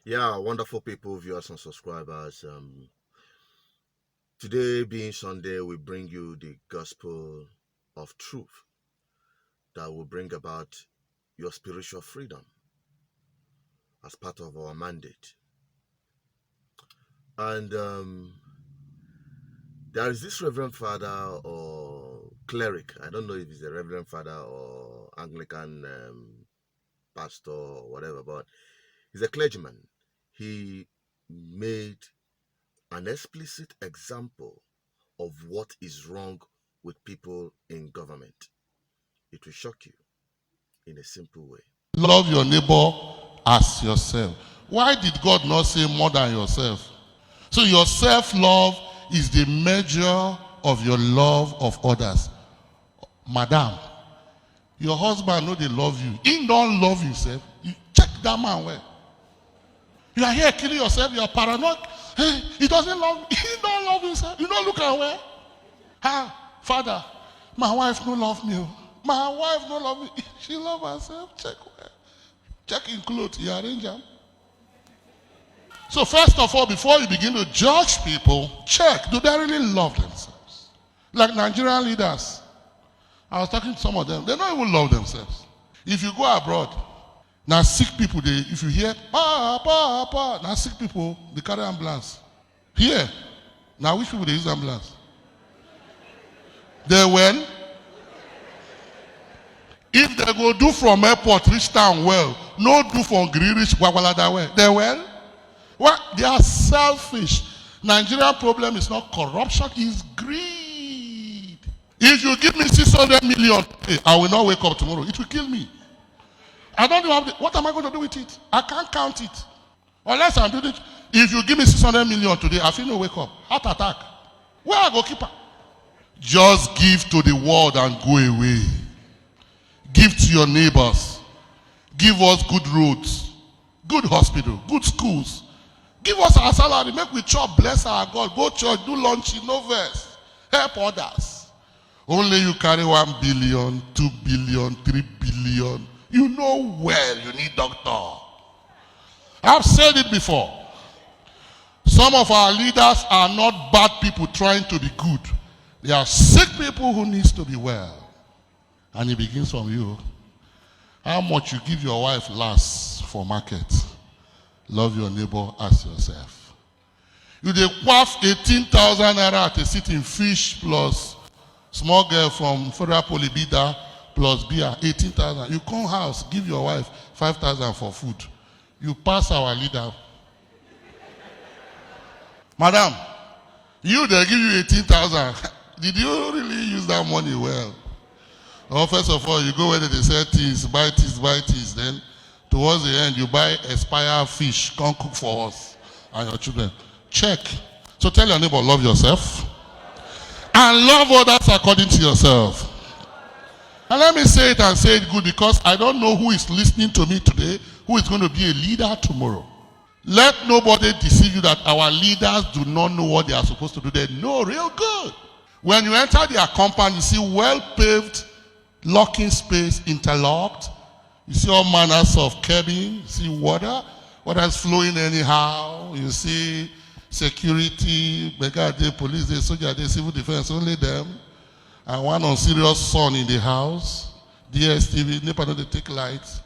Yeah, wonderful people, viewers and subscribers. Today being Sunday, we bring you the gospel of truth that will bring about your spiritual freedom as part of our mandate. And there is this Reverend Father or Cleric. I don't know if he's a Reverend Father or Anglican pastor or whatever, but he's a clergyman. He made an explicit example of what is wrong with people in government. It will shock you in a simple way. Love your neighbor as yourself. Why did God not say more than yourself? So your self-love is the measure of your love of others. Madam, your husband know they love you. He don't love himself. You check that man well. You are here killing yourself. You are paranoid. Hey, he doesn't love me. He don't love himself. You don't look at where. Father, my wife don't love me. My wife don't love me. She love herself. Check where. Check in clothes. You arrange them. So first of all, before you begin to judge people, check. Do they really love themselves? Like Nigerian leaders. I was talking to some of them. They don't even love themselves. If you go abroad, now sick people, if you hear, now sick people, they carry ambulance. Here, now which people they use ambulance? They when? If they go do from airport, reach town well, no do from Green reach Gwagwalada well. They well? What? They are selfish. Nigerian problem is not corruption, it's greed. If you give me 600 million, I will not wake up tomorrow. It will kill me. I don't know what am I going to do with it? I can't count it. Unless I'm doing it. If you give me 600 million today, I feel no wake up. Heart attack. Where I go keep her? Just give to the world and go away. Give to your neighbors. Give us good roads, good hospital, good schools. Give us our salary. Make we chop, bless our God. Go church, do lunch, no verse. Help others. Only you carry 1 billion, 2 billion, 3 billion. You know well you need doctor. I've said it before. Some of our leaders are not bad people trying to be good. They are sick people who needs to be well. And it begins from you. How much you give your wife last for market? Love your neighbor as yourself. You dey quaff 18,000 naira at a sitting fish plus small girl from Federal Polybida plus beer, 18,000. You come house, give your wife 5,000 for food. You pass our leader. Madam, they give you 18,000. Did you really use that money well? Or first of all, you go where they sell things, buy things. Then towards the end, you buy expired fish, come cook for us and your children. Check. So tell your neighbor, love yourself. And love others according to yourself. And let me say it and say it good because I don't know who is listening to me today, who is going to be a leader tomorrow. Let nobody deceive you that our leaders do not know what they are supposed to do. They know real good. When you enter their compound, you see well-paved, locking space, interlocked. You see all manners of cabin. You see water is flowing anyhow. You see security, police, soldier, civil defense, only them. And one on serious sun in the house. DSTV, NEPA no dey take lights.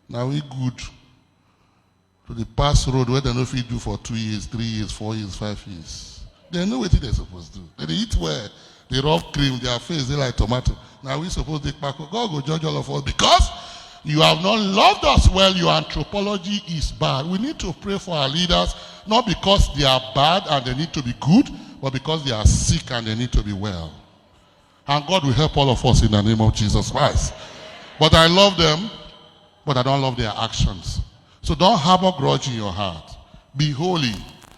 Now we good to the pass road where they no fit do for 2 years, 3 years, 4 years, 5 years. They know what they're supposed to do. They eat well. They rub cream, their face, they like tomato. Now we supposed to take back. God go judge all of us because you have not loved us well. Your anthropology is bad. We need to pray for our leaders, not because they are bad and they need to be good, but because they are sick and they need to be well. And God will help all of us in the name of Jesus Christ. But I love them, but I don't love their actions. So don't harbor grudge in your heart. Be holy,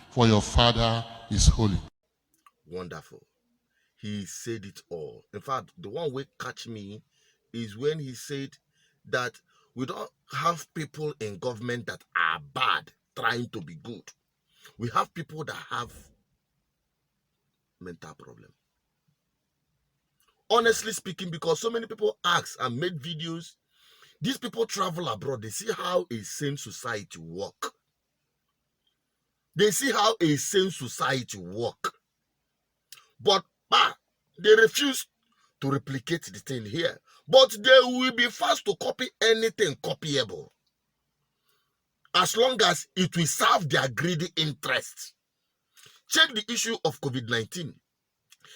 for your Father is holy. Wonderful. He said it all. In fact, the one way catch me is when he said that we don't have people in government that are bad trying to be good. We have people that have mental problem. Honestly speaking, because so many people ask and made videos, these people travel abroad, they see how a sane society work. They see how a sane society work. But they refuse to replicate the thing here. But they will be fast to copy anything copyable, as long as it will serve their greedy interests. Check the issue of COVID-19.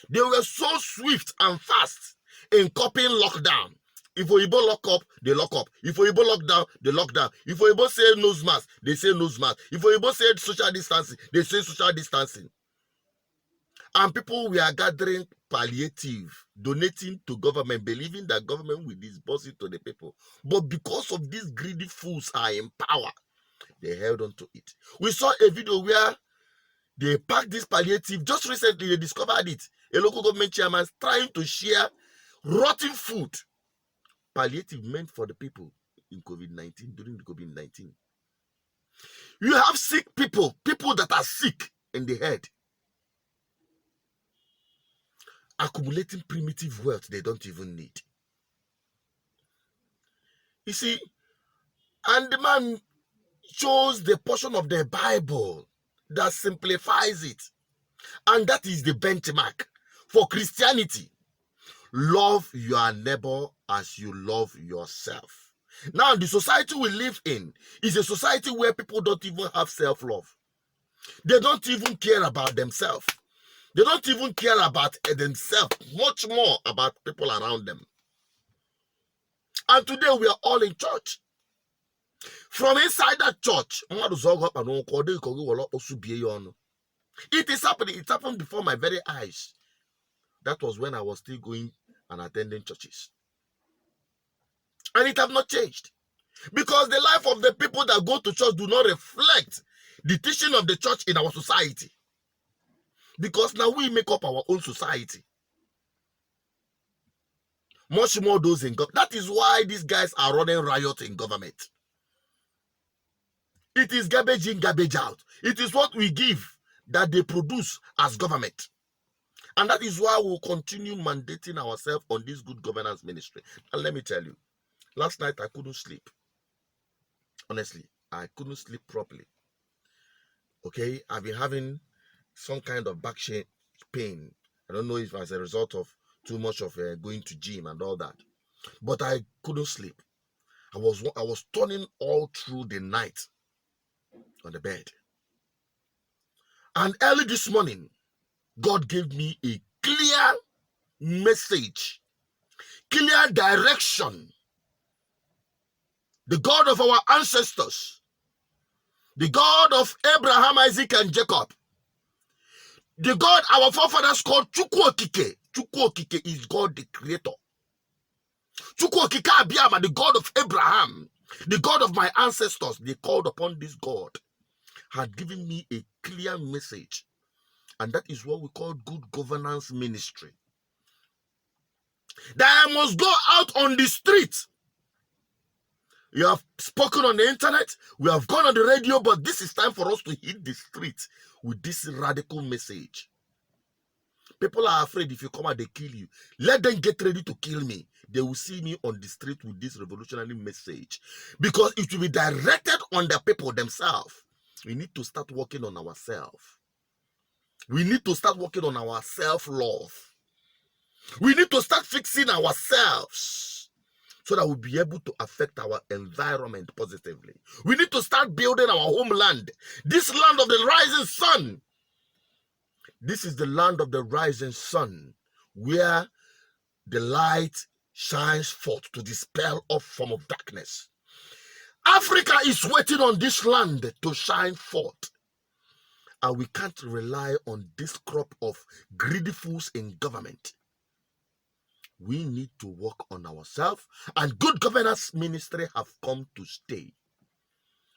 They were so swift and fast in copying lockdown. If Oyibo lock up, they lock up. If Oyibo lock down, they lock down. If Oyibo say nose mask, they say nose mask. If Oyibo say social distancing, they say social distancing. And people were gathering palliative, donating to government, believing that government will disburse it to the people. But because of these greedy fools are in power, they held on to it. We saw a video where they packed this palliative. Just recently, they discovered it. A local government chairman trying to share rotten food. Palliative meant for the people in COVID-19, during the COVID-19. You have sick people that are sick in the head, accumulating primitive wealth they don't even need. You see, and the man chose the portion of the Bible that simplifies it. And that is the benchmark for Christianity. Love your neighbor as you love yourself. Now, the society we live in is a society where people don't even have self-love. They don't even care about themselves. They don't even care about themselves, much more about people around them. And today we are all in church. From inside that church, it is happening. It happened before my very eyes. That was when I was still going and attending churches. And it has not changed. Because the life of the people that go to church do not reflect the teaching of the church in our society. Because now we make up our own society. Much more those in government. That is why these guys are running riot in government. It is garbage in, garbage out. It is what we give that they produce as government. And that is why we'll continue mandating ourselves on this good governance ministry. And let me tell you, last night I couldn't sleep. Honestly, I couldn't sleep properly. Okay, I've been having some kind of back pain. I don't know if as a result of too much of going to gym and all that. But I couldn't sleep. I was turning all through the night on the bed. And early this morning, God gave me a clear message, clear direction. The God of our ancestors, the God of Abraham, Isaac, and Jacob, the God our forefathers called Chukwokike. Chukwokike is God the creator. Chukwokike Abiyama, the God of Abraham, the God of my ancestors, they called upon this God, had given me a clear message. And that is what we call good governance ministry. That I must go out on the street. You have spoken on the internet, we have gone on the radio, but this is time for us to hit the street with this radical message. People are afraid if you come out, they kill you. Let them get ready to kill me. They will see me on the street with this revolutionary message. Because it will be directed on the people themselves. We need to start working on ourselves. We need to start working on our self-love. We need to start fixing ourselves so that we'll be able to affect our environment positively. We need to start building our homeland. This land of the rising sun. This is the land of the rising sun, where the light shines forth to dispel all form of darkness. Africa is waiting on this land to shine forth. And we can't rely on this crop of greedy fools in government. We need to work on ourselves, and good governance ministry have come to stay,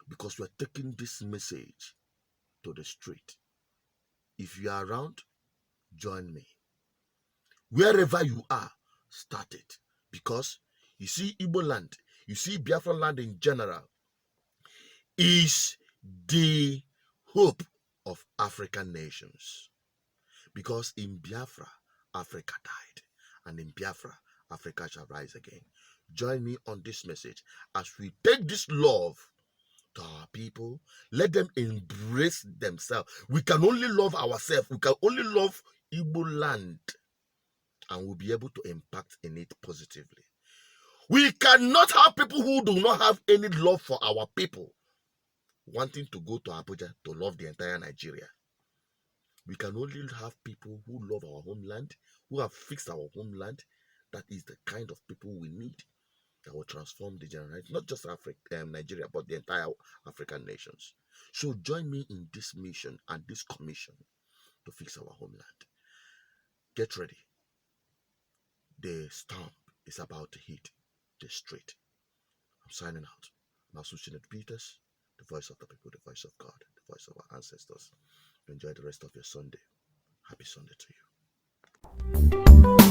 because we're taking this message to the street. If you are around, join me. Wherever you are, start it. Because you see, Igbo land, you see Biafra land in general, is the hope of African nations. Because in Biafra, Africa died. And in Biafra, Africa shall rise again. Join me on this message as we take this love to our people. Let them embrace themselves. We can only love ourselves. We can only love Igbo land, and we'll be able to impact in it positively. We cannot have people who do not have any love for our people wanting to go to Abuja to love the entire Nigeria. We can only have people who love our homeland, who have fixed our homeland. That is the kind of people we need that will transform the generation, not just Nigeria, but the entire African nations. So join me in this mission and this commission to fix our homeland. Get ready. The storm is about to hit the street. I'm signing out. I'm Asuchinet Peters, the voice of the people, the voice of God, the voice of our ancestors. Enjoy the rest of your Sunday. Happy Sunday to you.